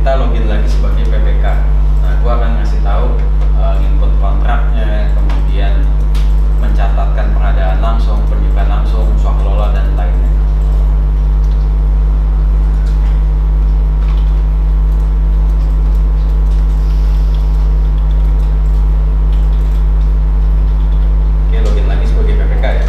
kita login lagi sebagai PPK. Nah, gue akan ngasih tahu input kontraknya, kemudian mencatatkan pengadaan langsung, penyimpanan langsung, swaklola dan lainnya. Oke, login lagi sebagai PPK ya.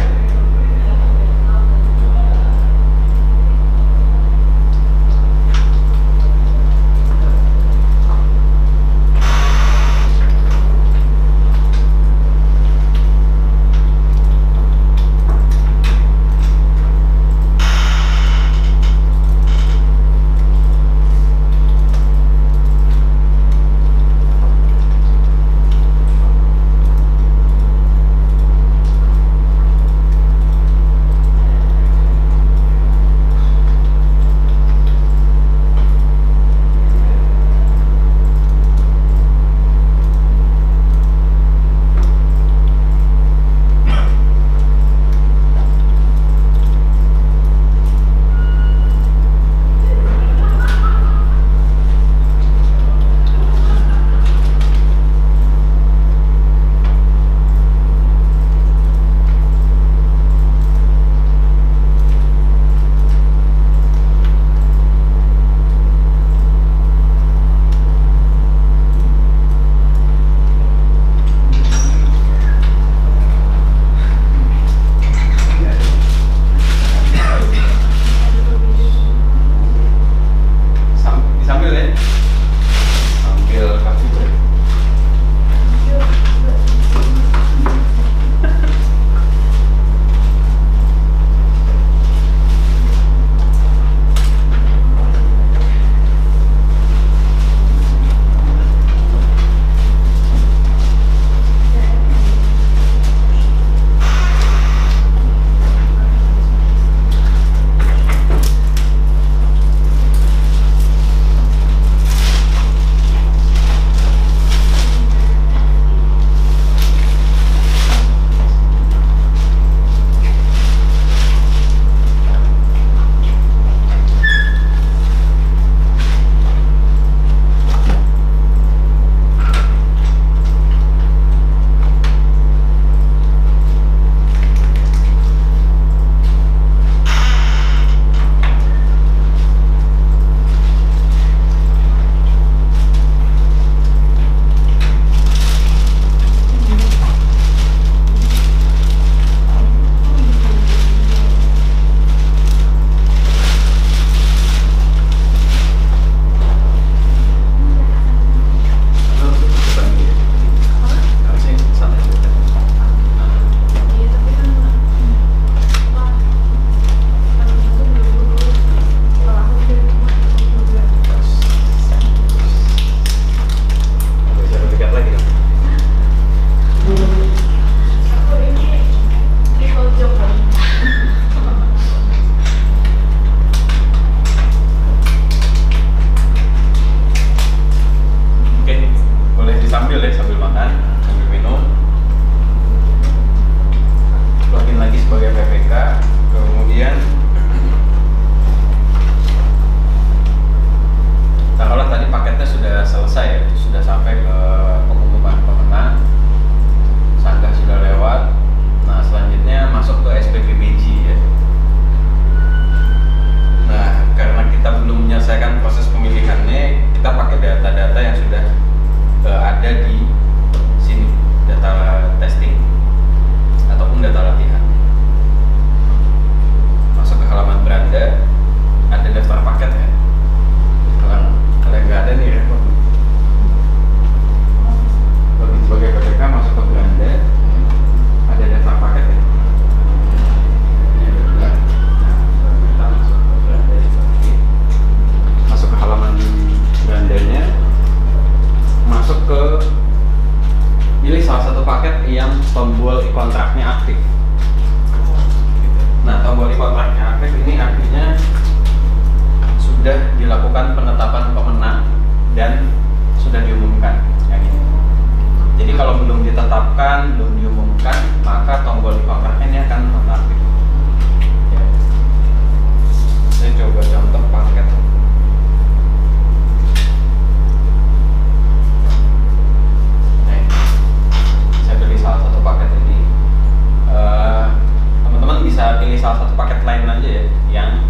paket lain aja ya yang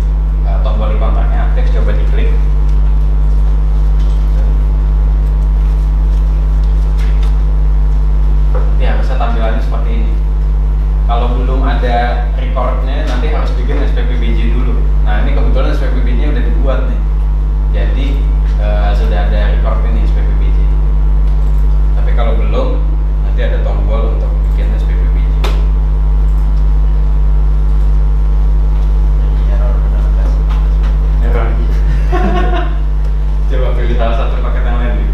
tombol kontraknya aktif, coba diklik. Ya, harusnya tampilannya seperti ini. Kalau belum ada recordnya, nanti harus bikin SPPBJ dulu. Nah, ini kebetulan SPPBJ-nya udah dibuat nih. Jadi sudah ada record ini SPPBJ. Tapi kalau belum, nanti ada tombol untuk bikin SPPBJ. Error. Coba pilih salah satu paket yang lain nih.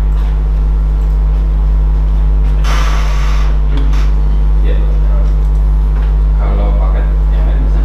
Ya. Kalau paket yang lain bisa.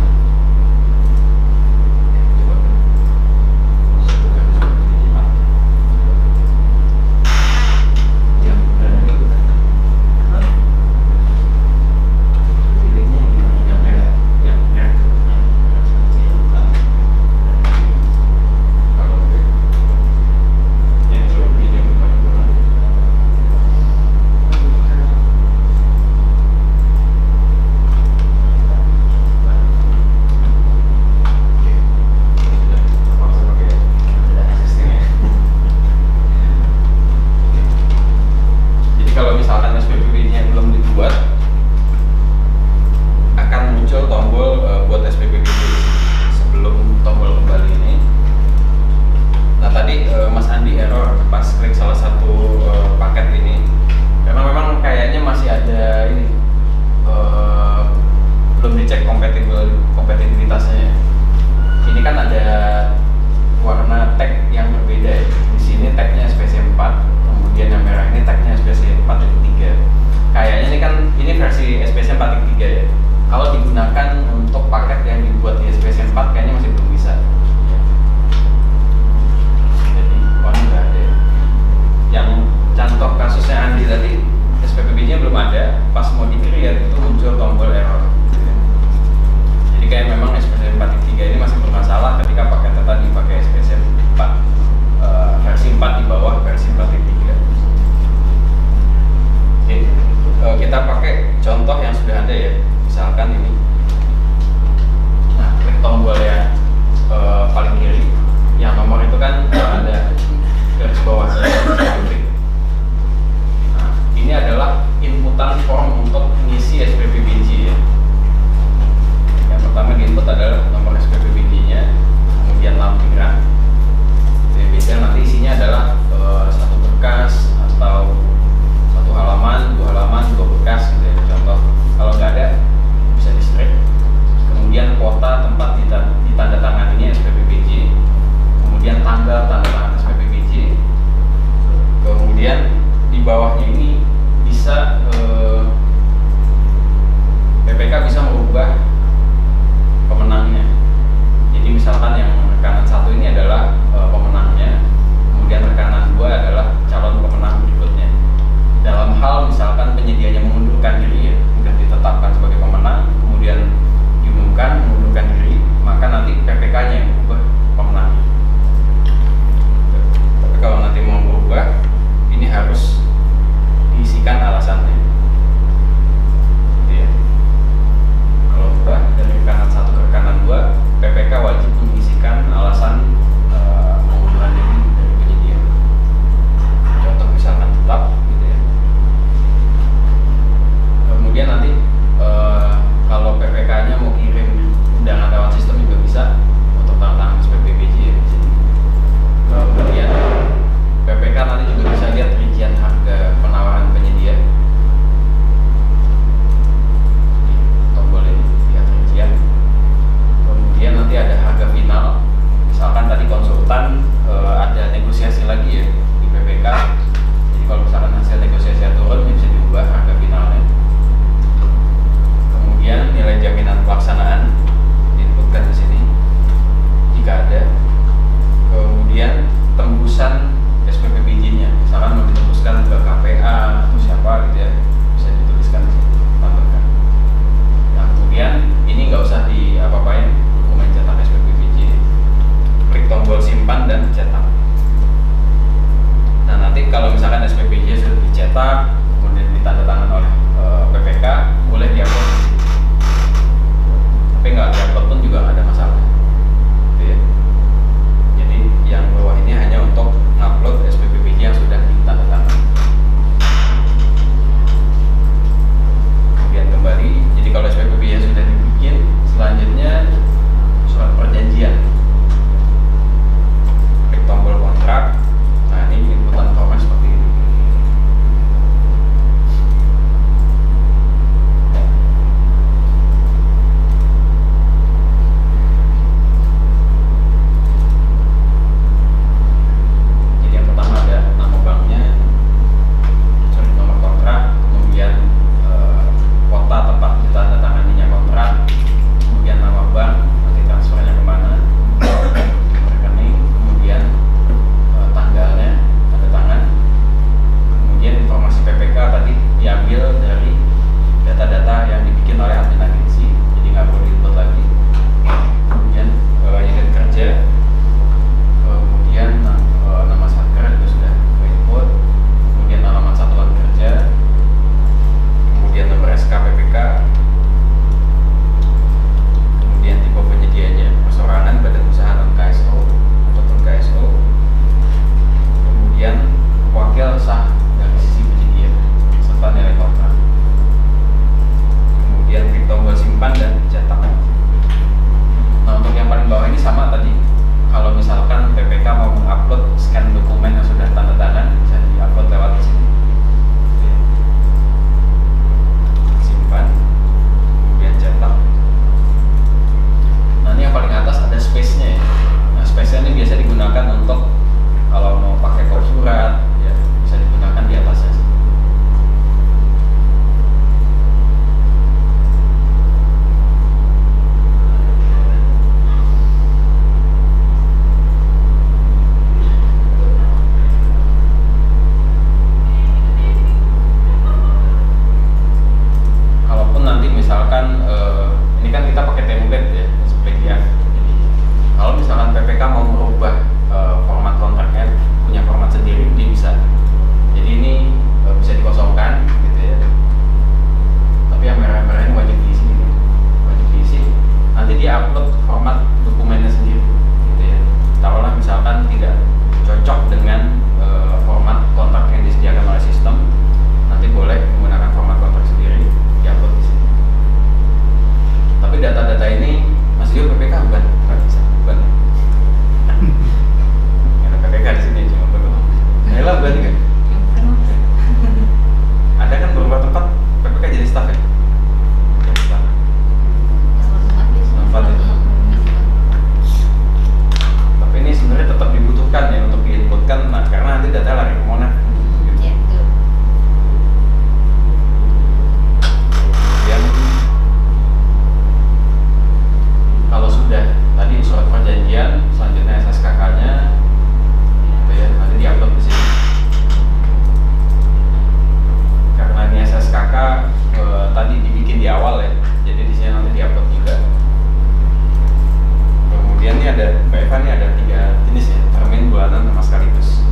ada Mbak Eva, ini ada 3 jenis ya, termin, bulanan, sama sekaligus.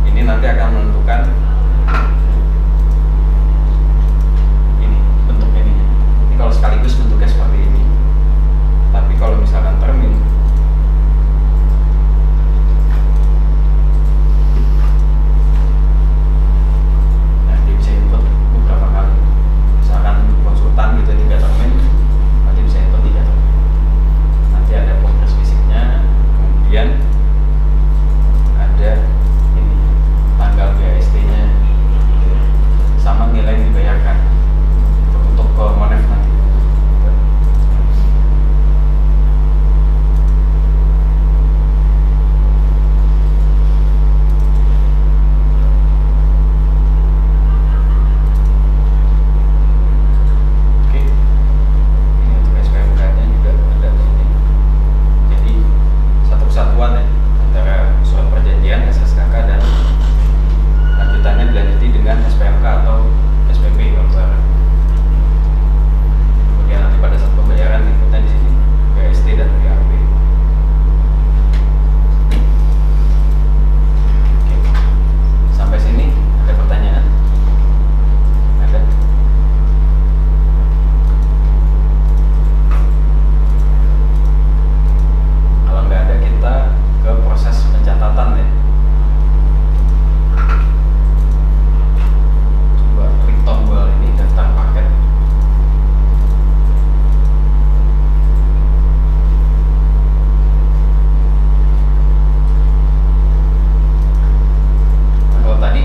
Ini nanti akan menentukan ini bentuk ininya. Ini kalau sekaligus bentuknya seperti ini, tapi kalau misalkan termin, nah dia bisa input beberapa kali. Misalkan konsultan gitu 3 termin, nanti bisa input 3 termin. Nanti ada progres fisiknya, kemudian ada ini tanggal BAST-nya gitu, sama nilai yang dibayarkan untuk ke Monef nanti. Kesatuan ya, antara surat perjanjian SSKK dan lanjutannya dilanjuti dengan SPMK atau SPP kalau sekarang. Kemudian nanti pada saat pembayaran inputnya di sini BST dan BAP. Oke, sampai sini ada pertanyaan? Ada? Kalau nggak ada, kita ke proses pencatatan ya. Coba klik tombol ini daftar paket. Nah, kalau tadi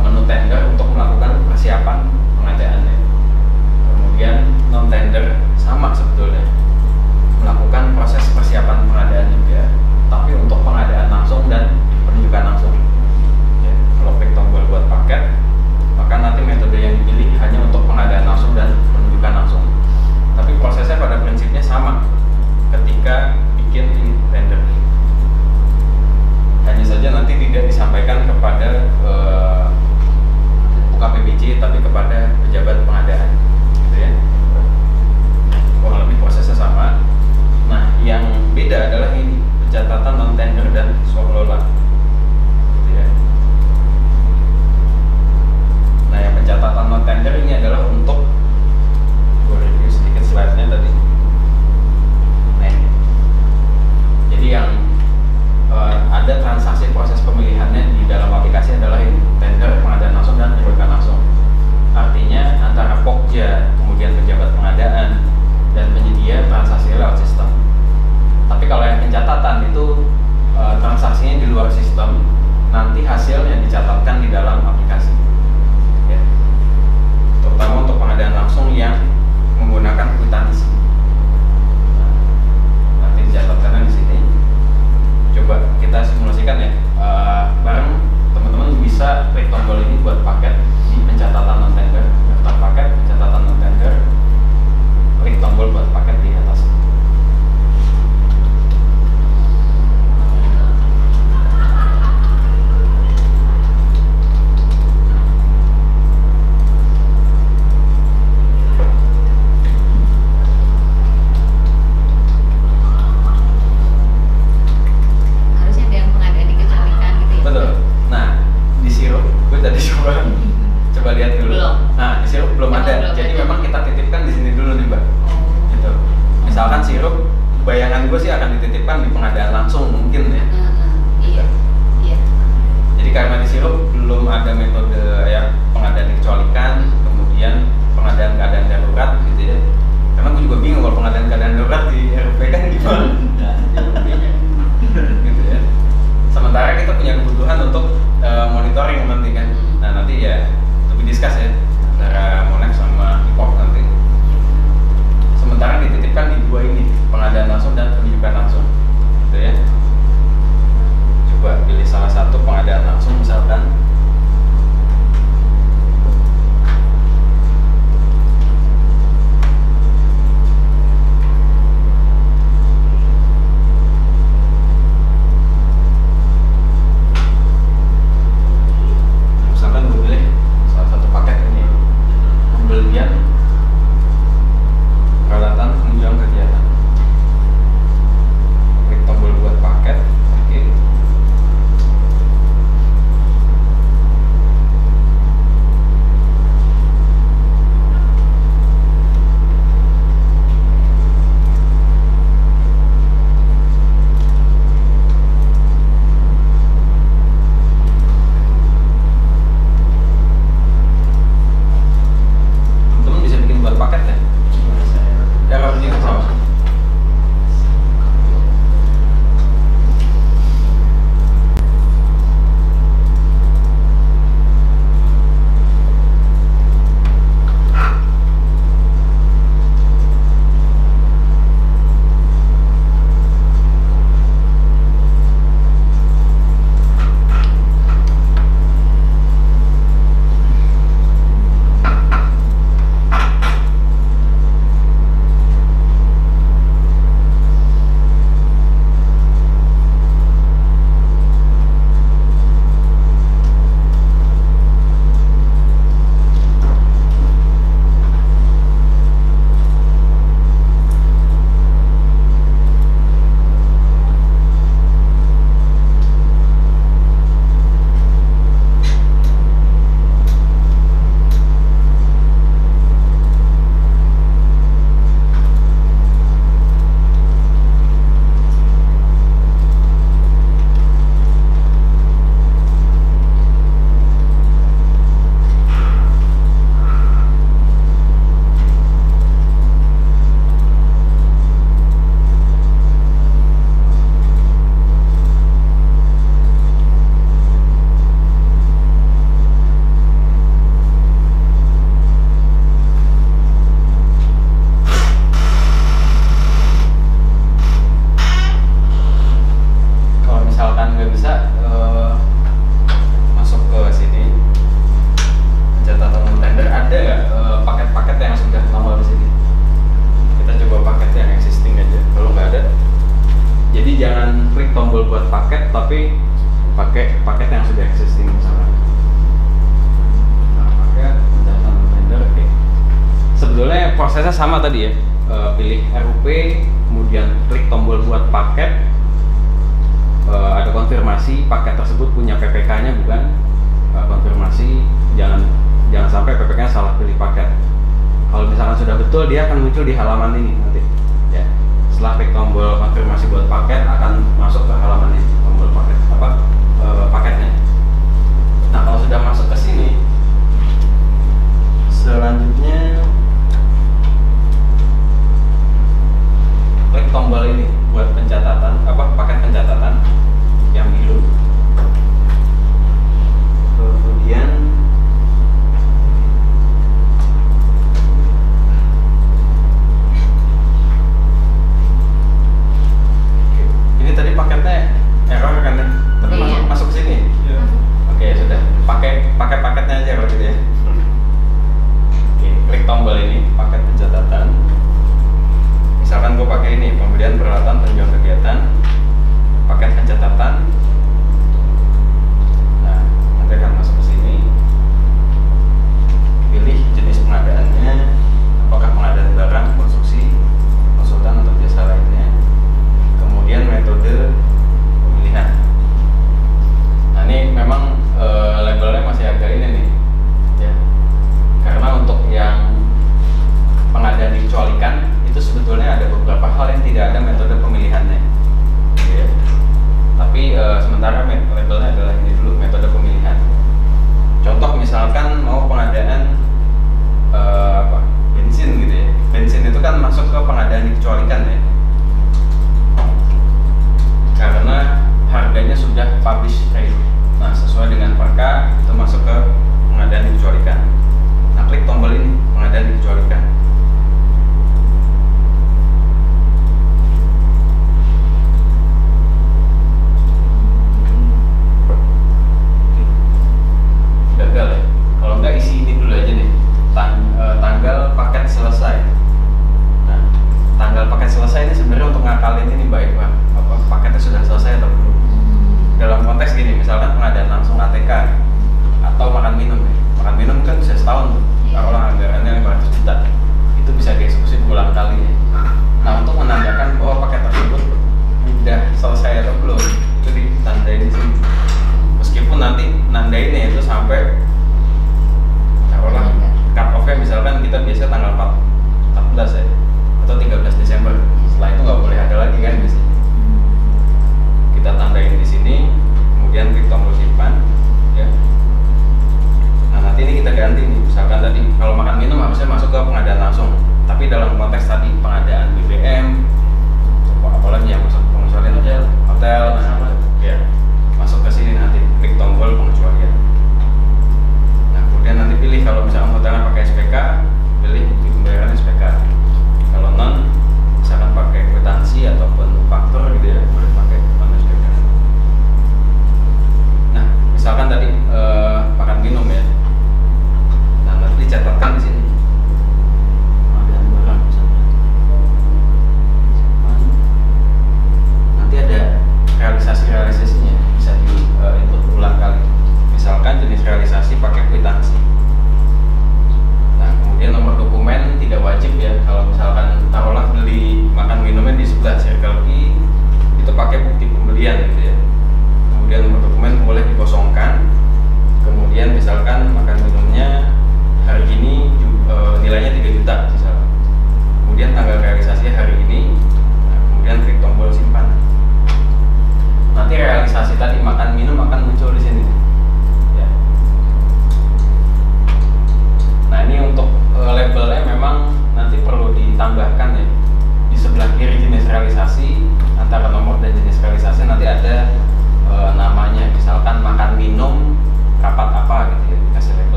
menu tender untuk melakukan persiapan pengadaannya. Kemudian non tender sama sebetulnya, melakukan proses persiapan pengadaan juga, tapi untuk pengadaan langsung dan penunjukan langsung ya. Kalau klik tombol buat paket, maka nanti metode yang dipilih hanya untuk pengadaan langsung dan penunjukan langsung, tapi prosesnya pada prinsipnya sama ketika bikin tender. Hanya saja nanti tidak disampaikan kepada UKPBJ, tapi kepada pejabat pengadaan gitu ya. Kurang lebih prosesnya sama. Nah, yang beda adalah ini pencatatan non tender dan swablola, gitu ya. Nah, yang pencatatan non tender ini adalah untuk, gue review sedikit slide-nya tadi. Nah, ini. Jadi yang ada transaksi proses pemilihannya di dalam aplikasi adalah ini, tender, pengadaan langsung dan penunjukan langsung. Artinya antara Pokja, kemudian pejabat pengadaan dan penyedia transaksi lewat sistem. Tapi kalau yang pencatatan itu transaksinya di luar sistem, nanti hasilnya dicatatkan di dalam aplikasi ya. Terutama untuk pengadaan langsung yang menggunakan kwitansi, nah, nanti dicatatkan di sini. Coba kita simulasikan ya, bareng teman-teman bisa klik tombol ini buat paket di pencatatan non tender, daftar paket, pencatatan non tender, klik tombol buat paket di atas. Bayangan gue sih akan dititipkan di pengadaan langsung mungkin ya. Iya. Iya. Jadi karena di sirup belum ada metode ya pengadaan dikecualikan, kemudian pengadaan keadaan darurat gitu ya. Karena gue juga bingung kalau pengadaan keadaan darurat di RP kan gimana. Gitu ya. Sementara kita punya kebutuhan untuk monitoring nanti kan. Nah nanti ya lebih discuss ya antara Monef sama IPOK nanti. Sementara dititipkan di dua ini, pengadaan langsung dan penunjukan langsung gitu ya. Coba pilih salah satu pengadaan langsung misalkan. Jadi jangan klik tombol buat paket, tapi pakai paket yang sudah existing misalnya. Nah, paket penjelasan vendor, oke. Sebetulnya prosesnya sama tadi ya. Pilih RUP, kemudian klik tombol buat paket. Ada konfirmasi paket tersebut punya PPK-nya bukan? Konfirmasi, jangan sampai PPK-nya salah pilih paket. Kalau misalkan sudah betul, dia akan muncul di halaman ini nanti. Ya. Setelah klik tombol konfirmasi buat paket, akan masuk ke halaman ini, tombol paket paketnya. Nah, kalau sudah masuk ke sini, selanjutnya klik tombol ini buat pencatatan paket pencatatan yang biru. Kemudian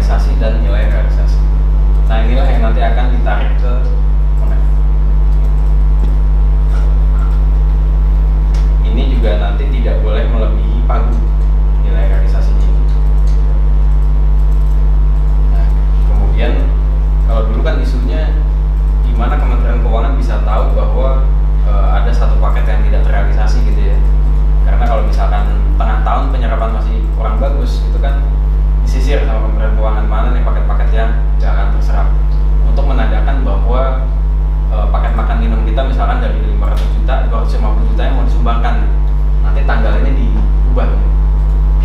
realisasi dan nilai realisasi. Nah inilah yang nanti akan ditarik ke Monet. Ini juga nanti tidak boleh melebihi pagu nilai realisasinya ini. Nah kemudian kalau dulu kan isunya gimana Kementerian Keuangan bisa tahu bahwa ada satu paket yang tidak terrealisasi gitu ya. Karena kalau misalkan tengah tahun penyerapan masih kurang bagus, itu kan disisir sama Kementerian Keuangan mana nih paket-paket yang tidak akan terserap, untuk menandakan bahwa paket makan minum kita misalkan dari 500 juta, 250 juta yang mau disumbangkan, nanti tanggal ini diubah.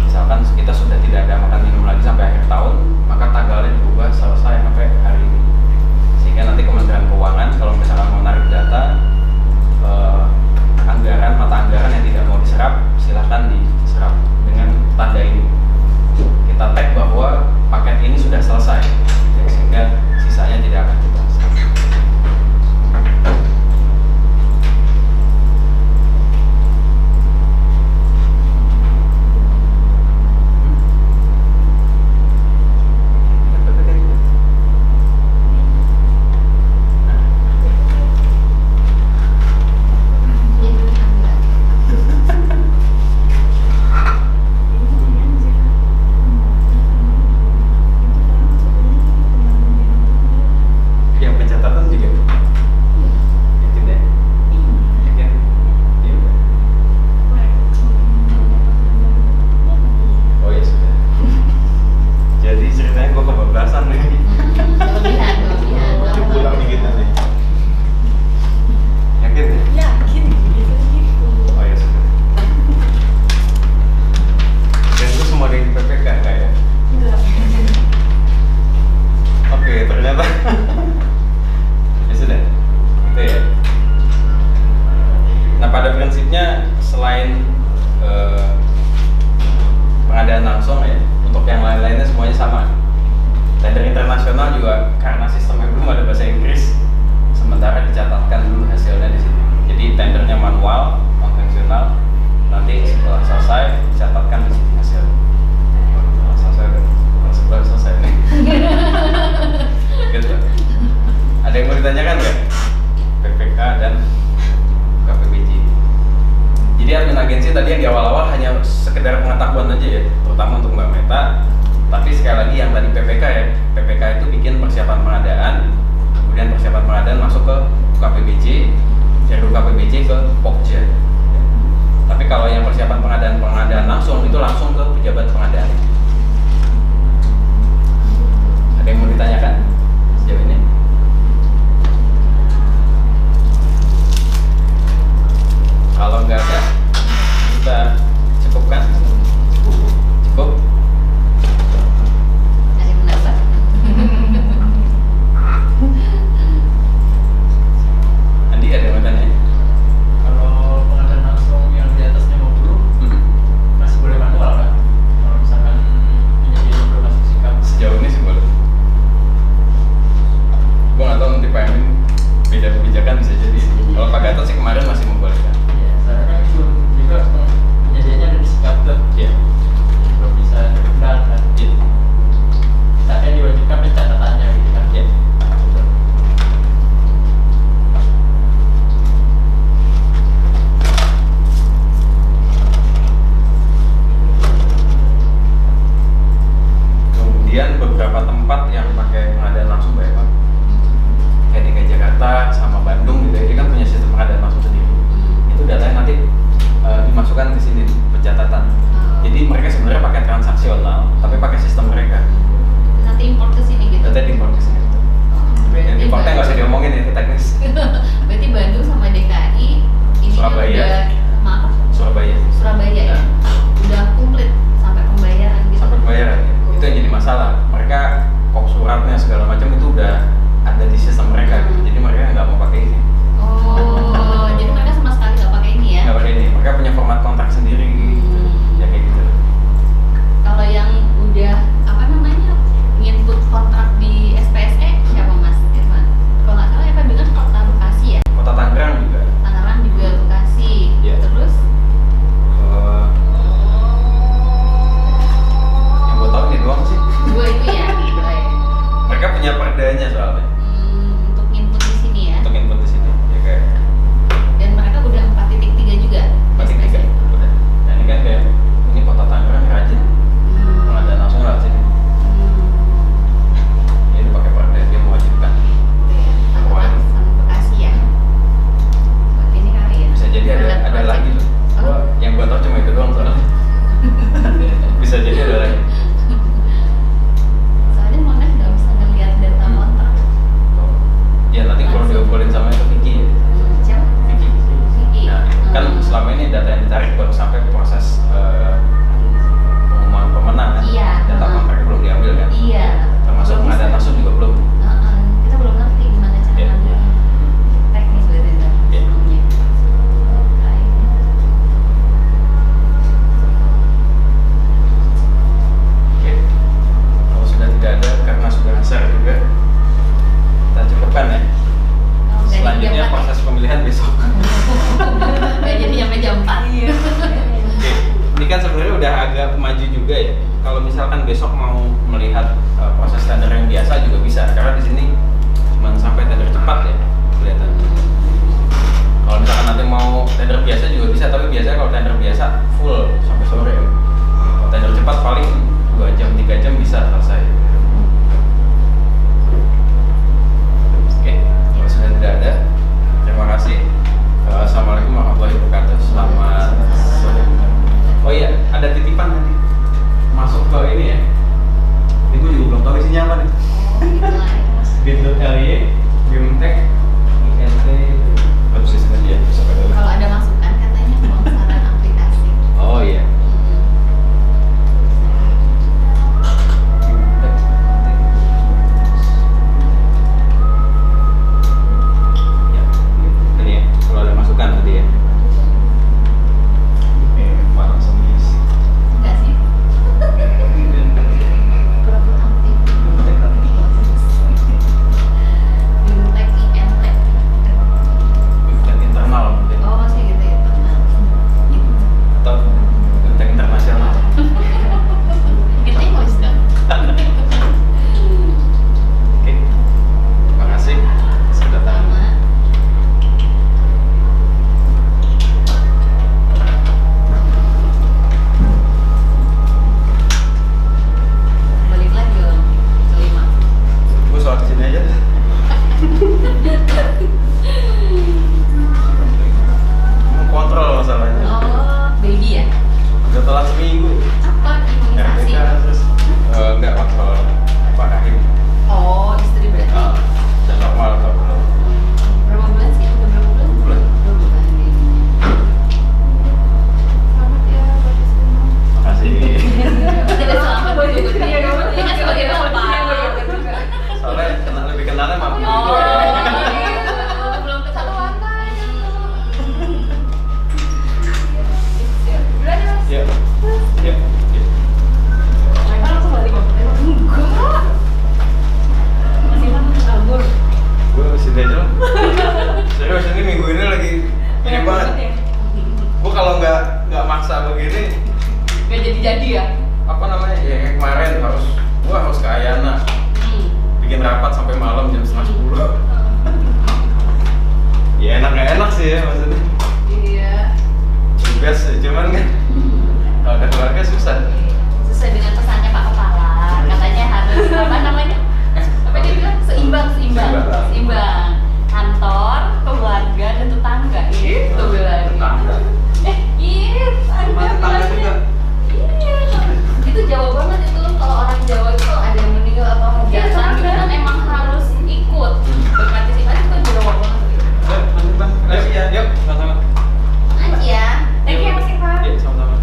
Misalkan kita sudah tidak ada makan minum lagi sampai akhir tahun, maka tanggalnya diubah selesai sampai hari ini. Sehingga nanti Kementerian Keuangan kalau misalkan mau narik data mata anggaran yang tidak mau diserap, silahkan diserap dengan tanda ini. Kita tag bahwa paket ini sudah selesai, sehingga sisanya tidak akan kita serap. punya perdanya soalnya. Untuk input di sini ya. Untuk input di sini. Ya kayak Dan mereka udah 4.3 juga. 4.3 udah. Nah ini kan kayak ini Kota Tangerang rajin pengadaan langsung lewat sini. Ini pakai perda dia mewajibkan. Sama Bekasi ya. Buat ini kali ya. Bisa jadi ada lagi loh. Yang gua tahu cuma itu doang soalnya. Bisa jadi ada lagi. Soalnya Monet nggak bisa ngeliat data kontrak. Ya nanti kalau diobrolin sama itu Vicky ya. Siapa? Vicky. Vicky. Nah kan selama ini data yang ditarik baru sampai proses pengumuman pemenang kan. Iya. Data kontrak belum diambil kan. Iya. Termasuk Belum pengadaan bisa. langsung juga belum. Kita belum ngerti gimana cara Iya. ngambilnya. Teknis berarti itu Iya. sebelumnya. Oke. Kalau sudah tidak ada karena sudah share juga, kita cukupkan ya. Selanjutnya proses pemilihan besok. Gak jadi sampai jam 4. Oke, ini kan sebenarnya udah agak maju juga ya. Kalau misalkan besok mau melihat proses tender yang biasa juga bisa, karena di sini cuma sampai tender cepat ya kelihatannya. Kalau misalkan nanti mau tender biasa juga bisa, tapi biasanya kalau tender biasa full sampai sore. Kalau tender cepat paling 2 jam 3 jam bisa selesai. Oke, kalau sudah tidak ada, terima kasih. Assalamualaikum warahmatullahi wabarakatuh. Selamat sore. Oh iya, ada titipan tadi masuk ke ini ya. Ini gue juga belum tahu isinya apa nih. Bit.ly, Bimtek, INT, harus di sini ya. Sampai dulu. Kalau ada masukan katanya pemasaran aplikasi. Oh iya. Bimtek. Ya, ini ya. Kalau ada masukan tadi ya. Parang semisi. Enggak sih? Kurang aktif. Bimtek INT. Bimtek internal mungkin. Oh masih gitu ya pernah. Atau Bimtek internasional. Itu English kan? Oke, terima kasih sudah datang. Sama. Balik lagi dong kelima. Gue soal kesini aja. Mau kontrol masalahnya. Oh baby ya? Udah telat seminggu. Apa imunisasi? RBK terus enggak kontrol apa rahim. Oh istri berarti. Dan normal atau belum? Berapa bulan sih? Udah berapa bulan? Bulan. 2 bulan babynya. Selamat ya buat istrimu. Makasih. Tidak selamat buat dia. Dia kan sebagai bapak. Soalnya lebih kenalnya sama ibu. Oh, belum ketahuan kan? Bulan ya mas? Iya. Iya. Mereka langsung balik kok? Enggak. Masih lama kabur. Gue sini aja lah. Serius ini minggu ini lagi ini banget. Gue kalau nggak maksa begini, Gak jadi-jadi ya? apa namanya? Ya kayak kemarin gue harus ke Ayana. Bikin rapat sampai malam jam 9:30. Ya enak nggak enak sih ya maksudnya. Iya. Tugas cuman kan kalau ada keluarga susah. Sesuai dengan pesannya Pak Kepala, katanya harus apa namanya? Apa dia bilang? Seimbang. Seimbang. Kantor, keluarga, dan tetangga. Itu bilangnya. Tetangga. Iya, Sama tetangga juga. Iya. Itu Jawa banget itu. Kalau orang Jawa itu ada yang meninggal atau hajatan, gitu kan emang harus ikut berpartisipasi. Itu Jawa banget. Yuk, lanjut bang. Ayo, yuk, sama-sama. Aja. Thank you Mas Irfan. Yuk, sama-sama.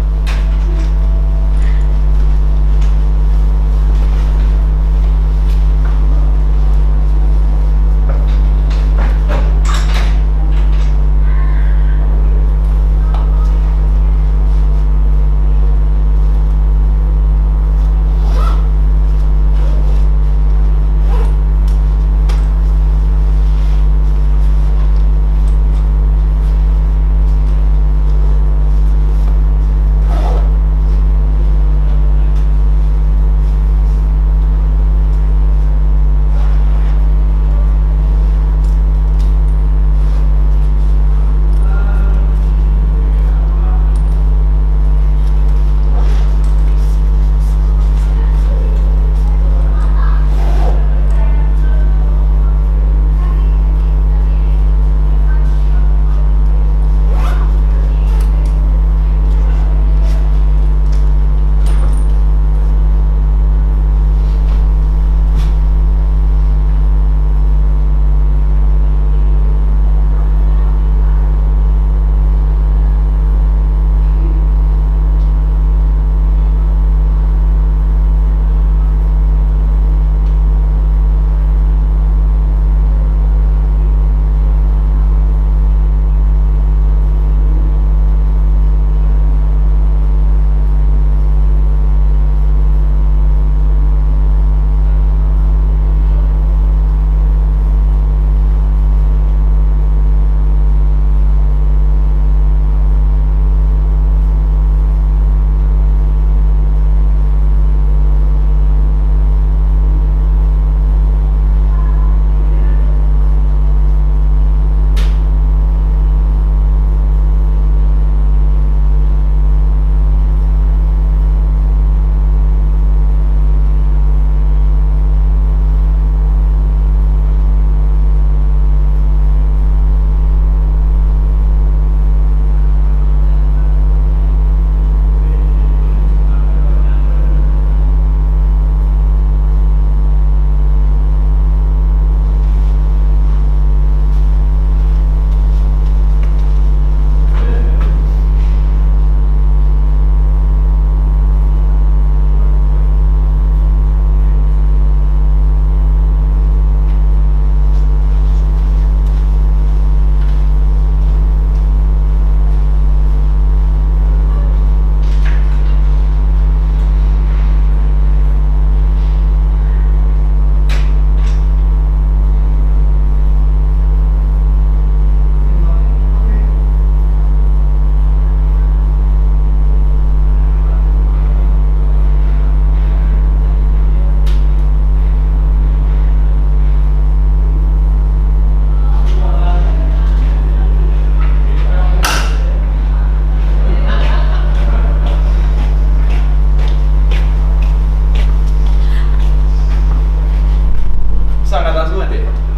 angkatan semua deh.